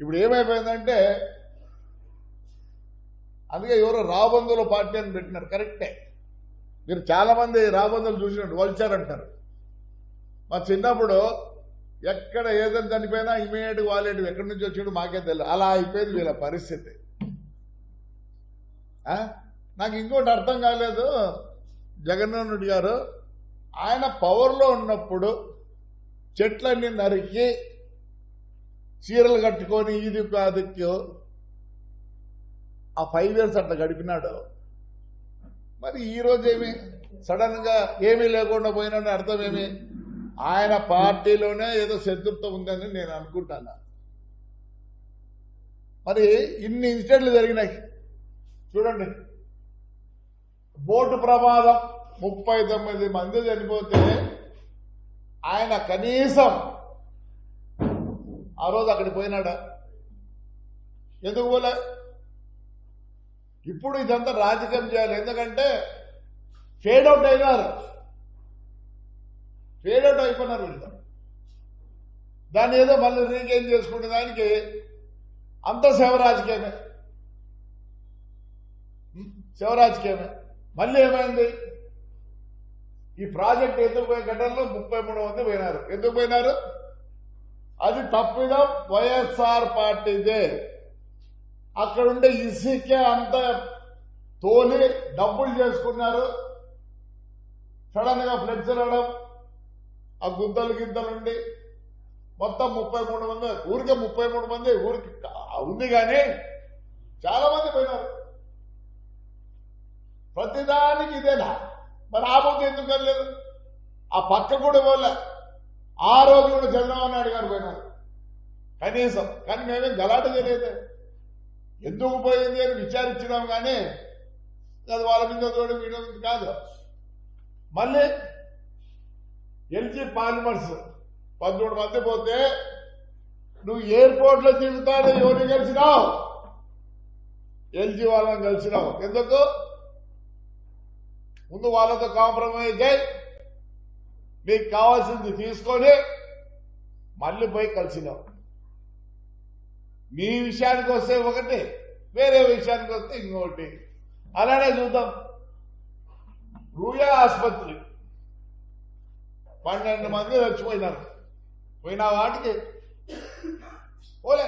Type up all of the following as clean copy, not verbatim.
ఇప్పుడు ఏమైపోయిందంటే అందుకే ఎవరో రాబందుల పార్టీ అని పెట్టినారు. కరెక్టే, మీరు చాలా మంది రాబందులు చూసినట్టు వల్చారంటారు. మా చిన్నప్పుడు ఎక్కడ ఏదైనా చనిపోయినా ఇమీడియట్ వాలేటివి ఎక్కడి నుంచి వచ్చాడు మాకే తెలియదు. అలా అయిపోయింది వీళ్ళ పరిస్థితి. నాకు ఇంకోటి అర్థం కాలేదు, జగన్మోహన్ రెడ్డి గారు ఆయన పవర్లో ఉన్నప్పుడు చెట్లన్నీ నరికి చీరలు కట్టుకొని ఇది కాదుక్కు ఆ 5 years అట్లా గడిపినాడు. మరి ఈరోజు ఏమి సడన్ గా ఏమీ లేకుండా పోయినా అర్థం ఏమి? ఆయన పార్టీలోనే ఏదో శత్రుత్వం ఉందని నేను అనుకుంటాను. మరి ఇన్ని ఇన్సిడెంట్లు జరిగినాయి చూడండి. బోటు ప్రమాదం 39 మంది చనిపోతే ఆయన కనీసం ఆ రోజు అక్కడికి పోయినాడా? ఎందుకు పోలే? ఇప్పుడు ఇదంతా రాజకీయం చేయాలి. ఎందుకంటే ఫేడ్ అవుట్ అయినారు, ఫేడ్ అవుట్ అయిపోయినారు వీళ్ళు. దాన్ని ఏదో మళ్ళీ రీగెయిన్ చేసుకునే దానికి అంత శివరాజకీయమే, శివరాజకీయమే. మళ్ళీ ఏమైంది? ఈ ప్రాజెక్ట్ ఎందుకు పోయిన ఘటనలో 33 మంది పోయినారు. ఎందుకు పోయినారు? అది తప్పిదం వైఎస్ఆర్ పార్టీదే. అక్కడుండే ఇసుకే అంత తోలి డబ్బులు చేసుకున్నారు. సడన్ గా ఫ్లెక్స్ వెళ్ళడం, ఆ గుద్దలు గిద్దలుండి మొత్తం 33 మంది, ఊరికే 33 మంది ఊరికి ఉంది కానీ చాలా మంది పోయినారు. ప్రతిదానికి ఇదేనా? మరి ఆ ముందు ఎందుకు వెళ్ళలేదు? ఆ పక్క కూడా పోలే. ఆ రోజు కూడా చంద్రబాబు నాయుడు గారు పోయినారు కనీసం. కానీ మేమేం గలాట చేయలేదు. ఎందుకు పోయింది అని విచారించినాం కానీ అది వాళ్ళ మీద తోడు వీడియో కాదు. మళ్ళీ ఎల్జీ పాలిమర్స్ 13 మంది పోతే నువ్వు ఎయిర్పోర్ట్ లో దిగుతానే ఎవరిని కలిసినావు? ఎల్జీ వాళ్ళని కలిసినావు. ఎందుకు? ముందు వాళ్ళతో కాంప్రమైజ్ అయ్యి మీకు కావాల్సింది తీసుకొని మళ్ళీ పోయి కలిసినావు. మీ విషయానికి వస్తే ఒకటి, వేరే విషయానికి వస్తే ఇంకొకటి. అలానే చూద్దాం. రూయా ఆసుపత్రి 12 మంది చచ్చిపోయినారు. పోయిన వాటికి పోలే.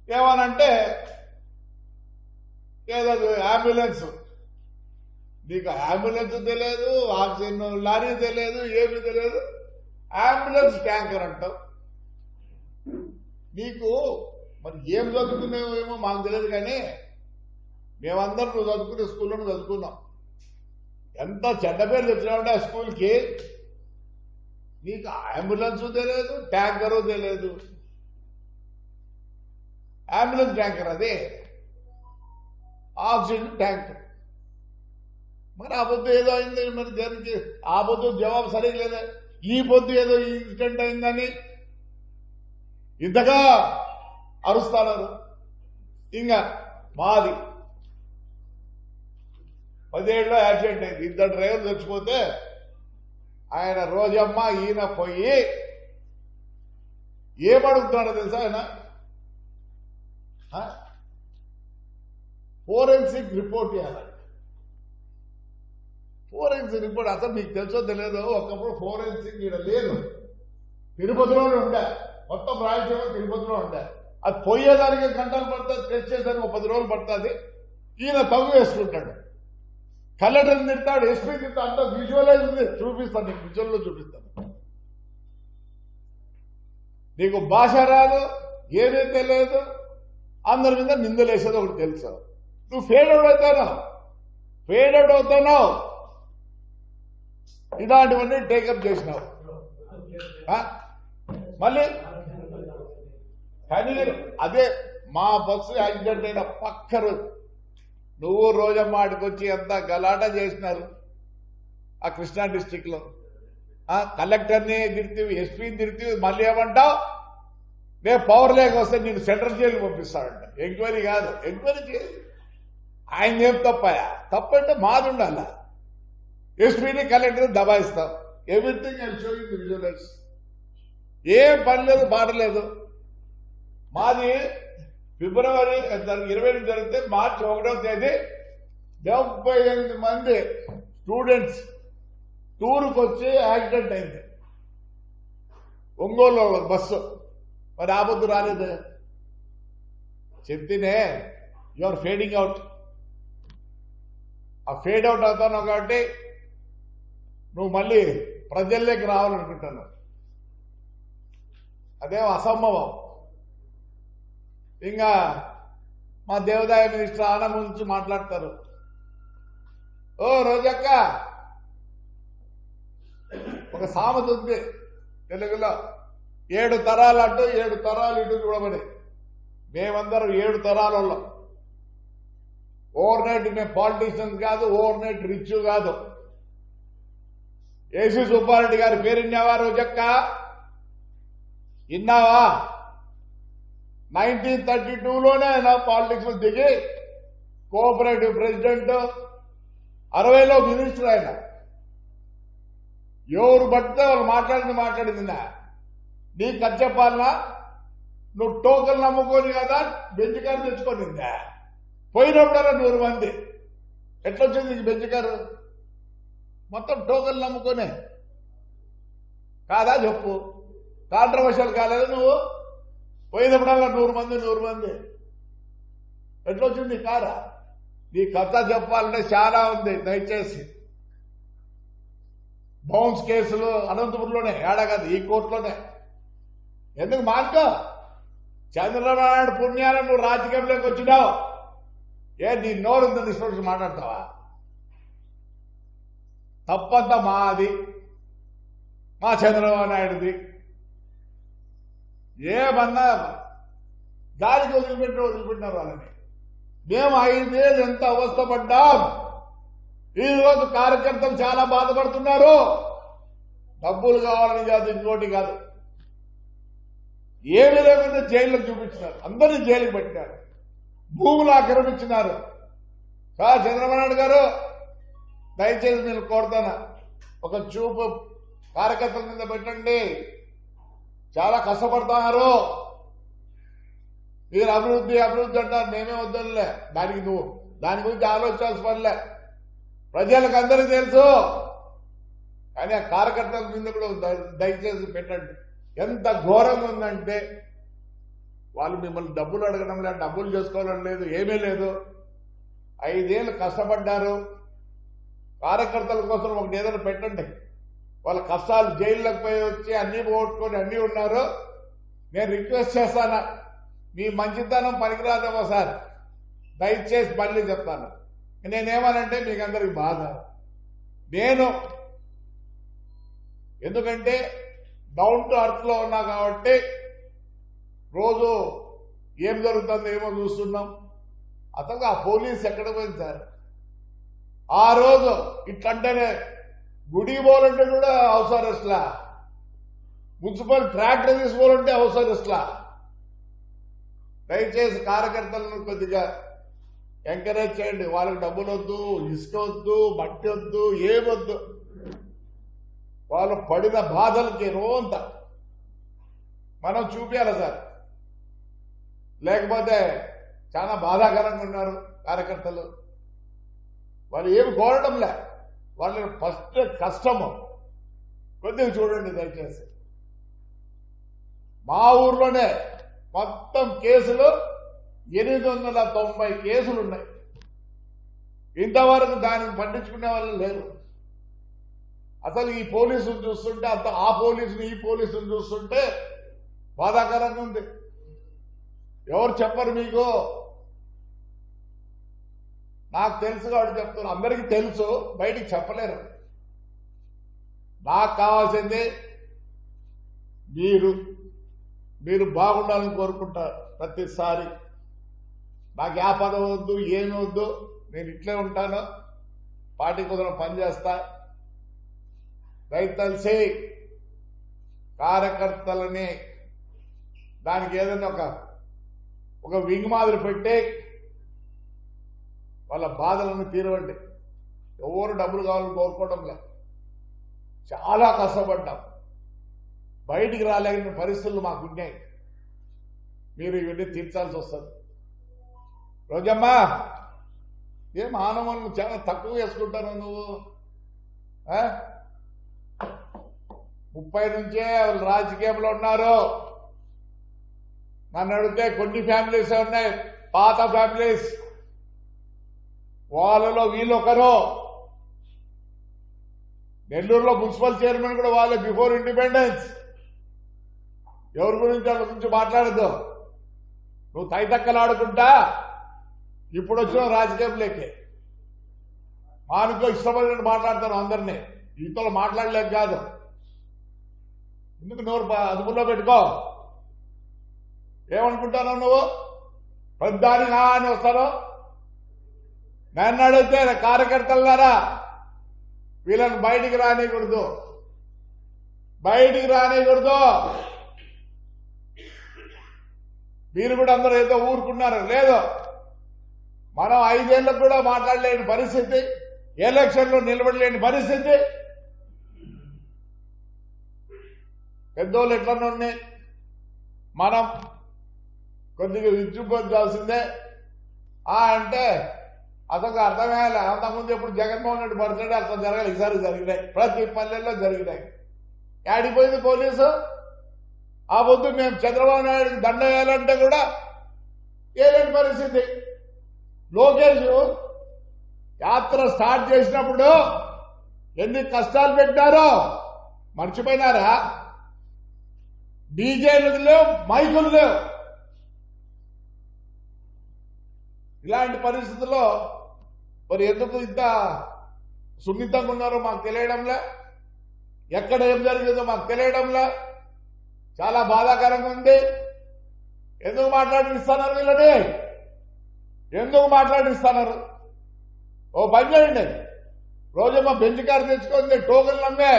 ఏమనంటే ఏదో అంబులెన్స్, నీకు అంబులెన్స్ తెలియదు, ఆక్సిజన్ లారీ తెలియదు, ఏమీ తెలియదు. అంబులెన్స్ ట్యాంకర్ అంటావు. నీకు మరి ఏం చదువుకున్నావో ఏమో మాకు తెలియదు కానీ మేమందరం నువ్వు చదువుకునే స్కూల్లో చదువుకున్నాం. ఎంత చెడ్డ పేరు తెచ్చినామంటే ఆ స్కూల్కి. నీకు అంబులెన్స్ తెలియదు, ట్యాంకరు తెలియదు. అంబులెన్స్ ట్యాంకర్ అది, ఆక్సిజన్ ట్యాంకర్. మరి ఆ పొద్దు ఏదో అయింది, మరి దానికి ఆ పొద్దు జవాబు సరిగ్గా లేదా? ఈ పొద్దు ఏదో ఇన్సిడెంట్ అయిందని ఇంతగా అరుస్తున్నారు. ఇంకా మాది 17లో యాక్సిడెంట్ అయింది. 2 డ్రైవర్లు చచ్చిపోతే ఆయన రోజమ్మ ఈయన పోయి ఏమడుగుతున్నాడో తెలుసా? ఆయన ఫోరెన్సిక్ రిపోర్ట్ ఇవ్వాలి. ఫోరెన్సిక్ రిపోర్ట్ అసలు మీకు తెలుసో తెలియదు. ఒకప్పుడు ఫోరెన్సిక్ ఇక్కడ లేదు, తిరుపతిలోనే ఉండే. మొత్తం రాయలసీమ తిరుపతిలో ఉండే. అది పోయేదానికి గంటలు పడుతుంది, టెస్ట్ చేసేదానికి 10 రోజులు పడుతుంది. ఈయన తగ్గు వేసుకుంటాడు. కలెక్టర్ తిడతాడు, ఎస్పీ తిడతాడు. అంతా విజువలైజ్ ఉంది, చూపిస్తాను నీకు, విజువల్లో చూపిస్తాను. నీకు భాష రాదు, ఏమీ తెలియదు, అందరి మీద నిందలేసేది ఒకటి తెలుసు. నువ్వు ఫెయిల్ అవుతున్నావు. ఇలాంటివన్నీ టేకప్ చేసినావు. మళ్ళీ కానీ అదే మా బస్సు యాక్సిడెంట్ అయిన పక్క రోజు నువ్వు రోజమ్మ ఆడికొచ్చి ఎంత గలాట చేసినారు ఆ కృష్ణా డిస్టిక్ లో. కలెక్టర్ని తిరిగితే, ఎస్పీని తిరిగితే, మళ్ళీ ఏమంటావు? నేను పవర్ లేక వస్తే నేను సెంట్రల్ జైలు పంపిస్తాడంట. ఎంక్వైరీ కాదు, ఎంక్వైరీ చేయాలి. ఆయన ఏం తప్పాయా? తప్పంటే మాది ఉండాల. ఎస్పీని కలెక్టర్ దబాయిస్తాం. Everything I show you the visualise. ఏం పని లేదు, బాట లేదు. మాది ఫిబ్రవరి 20 జరిగితే మార్చి 1వ తేదీ 78 మంది స్టూడెంట్స్ టూర్కి వచ్చి యాక్సిడెంట్ అయింది ఒంగోలు బస్సు. మరి ఆ పొద్దు రాలేదు. చెప్తేనే యు ఆర్ ఫేడింగ్ అవుట్. ఆ ఫేడ్ అవుట్ అవుతాను కాబట్టి నువ్వు మళ్ళీ ప్రజల్లోకి రావాలనుకుంటున్నావు. అదేం అసంభవం. ఇంకా మా దేవాదాయ మినిస్టర్ ఆనంద్ గురించి మాట్లాడతారు. ఓ రోజక్క, ఒక సామెత ఉంది తెలుగులో, 7 తరాలు అటు 7 తరాలు ఇటు చూడమని. మేమందరం 7 తరాల వాళ్ళం. ఓవర్ నైట్ మేము పాలిటీషియన్స్ కాదు, ఓవర్ నైట్ రిచ్ కాదు. ఏసీ సుబ్బారెడ్డి గారి పేరు విన్నావా రోజక్క? విన్నావా? 1932లోనే ఆయన పాలిటిక్స్ లో దిగి కోఆపరేటివ్ ప్రెసిడెంట్, 60లో మినిస్టర్. ఆయన ఎవరు పడితే వాళ్ళు మాట్లాడింది నీకు ఖర్చు చెప్పాలనా? నువ్వు టోకన్ నమ్ముకొని కదా బెంచ్ కారు తెచ్చుకోనిందా? పోయినప్పుడల్లా 100 మంది. ఎట్లొచ్చింది నీకు బెంచ్ కారు? మొత్తం టోకన్ నమ్ముకొనే కాదా? చెప్పు. కాంట్రవర్షియల్ కాలేదు నువ్వు? పోయినప్పుడల్లా 100 మంది. ఎట్లొచ్చింది కారా? నీ కథ చెప్పాలంటే చాలా ఉంది. దయచేసి బౌన్స్ కేసులు అనంతపురంలోనే, ఏడా కాదు ఈ కోర్టులోనే. ఎందుకు మార్కో? చంద్రబాబు నాయుడు పుణ్యాన్ని నువ్వు రాజకీయంలోకి వచ్చినావు. నీ నోరుందని ఇష్టం మాట్లాడతావా? తప్పంతా మాది, మా చంద్రబాబు నాయుడుది. ఏమన్నా గాలికి వదిలిపెట్టినారు వాళ్ళని. మేము 5 ఏళ్ళు ఎంత అవస్థపడ్డాం. ఈరోజు కార్యకర్తలు చాలా బాధపడుతున్నారు. డబ్బులు కావాలని కాదు, ఇంకోటి కాదు. ఏమీ లేకుండా జైల్లో చూపించినారు. అందరినీ జైలుకి పెట్టినారు. భూములు ఆక్రమించినారు. చంద్రబాబు నాయుడు గారు, దయచేసి నేను కోరుతాను, ఒక చూపు కార్యకర్తల మీద పెట్టండి. చాలా కష్టపడుతున్నారు. మీరు అభివృద్ధి అంటారు, మేమే వద్దలే. దాని గురించి ఆలోచించాల్సిన పనిలే. ప్రజలకు అందరికీ తెలుసు. కానీ ఆ కార్యకర్తల మీద కూడా దయచేసి పెట్టండి. ఎంత ఘోరంగా ఉందంటే, వాళ్ళు మిమ్మల్ని డబ్బులు అడగడం లేదు, డబ్బులు చేసుకోవడం లేదు, ఏమీ లేదు. 5 ఏళ్ళు కష్టపడ్డారు. కార్యకర్తల కోసం ఒకటి ఏదైనా పెట్టండి. వాళ్ళ కష్టాలు, జైల్లోకి పోయి వచ్చి అన్ని పోగొట్టుకొని అన్నీ ఉన్నారు. నేను రిక్వెస్ట్ చేస్తాను, మీ మంచితనం పనికిరాదేమో సార్, దయచేసి మళ్ళీ చెప్తాను. నేనేమనంటే మీకు అందరికి బాధ. నేను ఎందుకంటే డౌన్ టు అర్త్ లో ఉన్నా కాబట్టి రోజు ఏం జరుగుతుందో ఏమో చూస్తున్నాం. అతను ఆ పోలీస్ ఎక్కడ పోయింది సార్? ఆ రోజు ఇట్లంటేనే గుడి పోవాలంటే కూడా హౌస్ అరెస్ట్లా, మున్సిపల్ ట్రాక్టర్ తీసుకోవాలంటే హౌస్ అరెస్ట్లా. దయచేసి కార్యకర్తలను కొద్దిగా ఎంకరేజ్ చేయండి. వాళ్ళకి డబ్బులు వద్దు, ఇసుక వద్దు, మట్టి వద్దు, ఏమొద్దు. వాళ్ళు పడిన బాధలకి రోంత మనం చూపించాలి సార్. లేకపోతే చాలా బాధాకరంగా ఉన్నారు కార్యకర్తలు. వాళ్ళు ఏమి కోరడంలే, వాళ్ళ ఫస్ట్ కష్టము కొద్దిగా చూడండి దయచేసి. మా ఊర్లోనే మొత్తం కేసులు 890 కేసులు ఉన్నాయి. ఇంతవరకు దానిని పట్టించుకునే వాళ్ళు లేరు. అసలు ఈ పోలీసులు చూస్తుంటే, ఆ పోలీసులు ఈ పోలీసులు చూస్తుంటే బాధాకరంగా ఉంది. ఎవరు చెప్పరు మీకు? నాకు తెలుసు కాబట్టి చెప్తున్నారు. అందరికీ తెలుసు, బయటికి చెప్పలేరు. నాకు కావాల్సింది మీరు బాగుండాలని కోరుకుంటారు ప్రతిసారి. నాకు ఆ పదవి వద్దు, ఏమి వద్దు, నేను ఇట్లే ఉంటాను, పార్టీ కోసం పనిచేస్తా. దయచేసి కార్యకర్తలని దానికి ఏదైనా ఒక వింగ్ మాదిరి పెట్టి వాళ్ళ బాధలను తీరవండి. ఎవరు డబ్బులు కావాలని కోరుకోవడం లేదు. చాలా కష్టపడ్డాం, బయటికి రాలేని పరిస్థితులు మాకున్నాయి. మీరు ఇవన్నీ తీర్చాల్సి వస్తుంది. రోజమ్మా, ఏం ఆనవాళ్ళు చాలా తక్కువ వేసుకుంటాను నువ్వు. 30 నుంచే వాళ్ళు రాజకీయంలో ఉన్నారు. నన్ను అడిగితే కొన్ని ఫ్యామిలీస్ ఉన్నాయి, పాత ఫ్యామిలీస్. వాళ్ళలో వీళ్ళు ఒకరు. నెల్లూరులో మున్సిపల్ చైర్మన్ కూడా వాళ్ళే, బిఫోర్ ఇండిపెండెన్స్. ఎవరి గురించి వాళ్ళ గురించి మాట్లాడద్దు. నువ్వు తైతక్కలాడుకుంటా ఇప్పుడు వచ్చిన రాజకీయంలోకి మానుకో ఇష్టపడినట్టు మాట్లాడతాను అందరినీ. ఈతలో మాట్లాడలేక కాదు. ఎందుకు నోరు అదుపులో పెట్టుకో. ఏమనుకుంటాను నువ్వు? పెద్దాని నా అని వస్తాను. నన్ను అడిగితే కార్యకర్తలారా వీళ్ళని బయటికి రానియకూడదు, బయటికి రానియకూడదు. మీరు కూడా అందరూ ఏదో ఊరుకున్నారు. లేదు, మనం 5 ఏళ్ళకు కూడా మాట్లాడలేని పరిస్థితి, ఎలక్షన్లో నిలబడలేని పరిస్థితి. పెద్దోళ్ళు ఎట్లన్నా ఉన్నాయి, మనం కొద్దిగా విజృంభించాల్సిందే. అంటే అసలు అర్థమయ్యాలి. అంతకుముందు ఎప్పుడు జగన్మోహన్ రెడ్డి బర్త్డే అట్లా జరగాలి, ఈసారి జరిగినాయి. ప్రతి పల్లెల్లో జరిగినాయి. ఆడిపోయింది పోలీసు. ఆ పొద్దు మేము చంద్రబాబు నాయుడికి దండ వేయాలంటే కూడా ఏలేని పరిస్థితి. లోకేష్ యాత్ర స్టార్ట్ చేసినప్పుడు ఎన్ని కష్టాలు పెట్టారో మర్చిపోయినారా? డీజేలు లేవు, మైకులు లేవు. ఇలాంటి పరిస్థితుల్లో మరి ఎందుకు ఇంత సున్నితంగా ఉన్నారో మాకు తెలియడంలే. ఎక్కడ ఏం జరిగిందో మాకు తెలియడంలే. చాలా బాధాకరంగా ఉంది. ఎందుకు మాట్లాడిస్తున్నారు వీళ్ళని? ఎందుకు మాట్లాడిస్తున్నారు? ఓ పని చేయండి, రోజమ్మా బెంచ్ కారు తెచ్చుకుంది, టోకెన్లు అమ్మే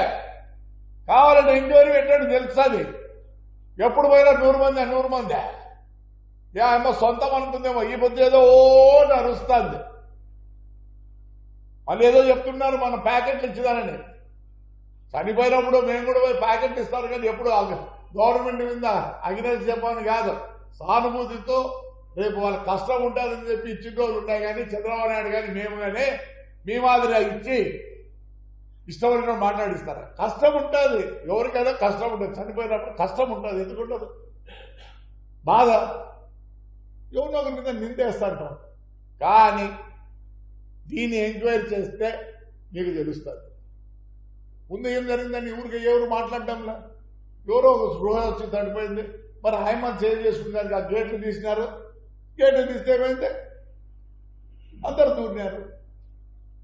కావాలంటే ఎంక్వైరీ పెట్టండి, తెలుస్తుంది. ఎప్పుడు పోయినా 100 మంది 100 మంది. ఏమో సొంతం అనుకుందేమో. ఈ పొద్దు ఏదో అరుస్తుంది. మళ్ళీ ఏదో చెప్తున్నారు మన ప్యాకెట్లు ఇచ్చేదానని. చనిపోయినప్పుడు మేము కూడా పోయి ప్యాకెట్లు ఇస్తారు, కానీ ఎప్పుడు గవర్నమెంట్ మీద అగ్నేసి చెప్పని కాదు, సానుభూతితో రేపు వాళ్ళ కష్టం ఉంటుందని చెప్పి ఇచ్చిన రోజులు ఉన్నాయి. కానీ చంద్రబాబు నాయుడు కానీ మేము కానీ మీ మాదిరిగా ఇచ్చి ఇష్టపడిన మాట్లాడిస్తారు. కష్టం ఉంటుంది, ఎవరికైనా కష్టం ఉంటుంది. చనిపోయినప్పుడు కష్టం ఉంటుంది. ఎందుకు ఉండదు? బాధ ఎవరినో ఒకరి మీద నిందేస్తాంటాం. కానీ దీన్ని ఎంక్వైరీ చేస్తే మీకు తెలుస్తుంది ముందు ఏం జరిగిందని. ఊరికి ఎవరు మాట్లాడడంలా, ఎవరో ఒక స్పృహ వచ్చి తడిపోయింది. మరి హైమాన్ సేవ్ చేసుకున్న దానికి ఆ గేట్లు తీసినారు. గేట్లు తీస్తే ఏమైంది? అందరు దూరినారు.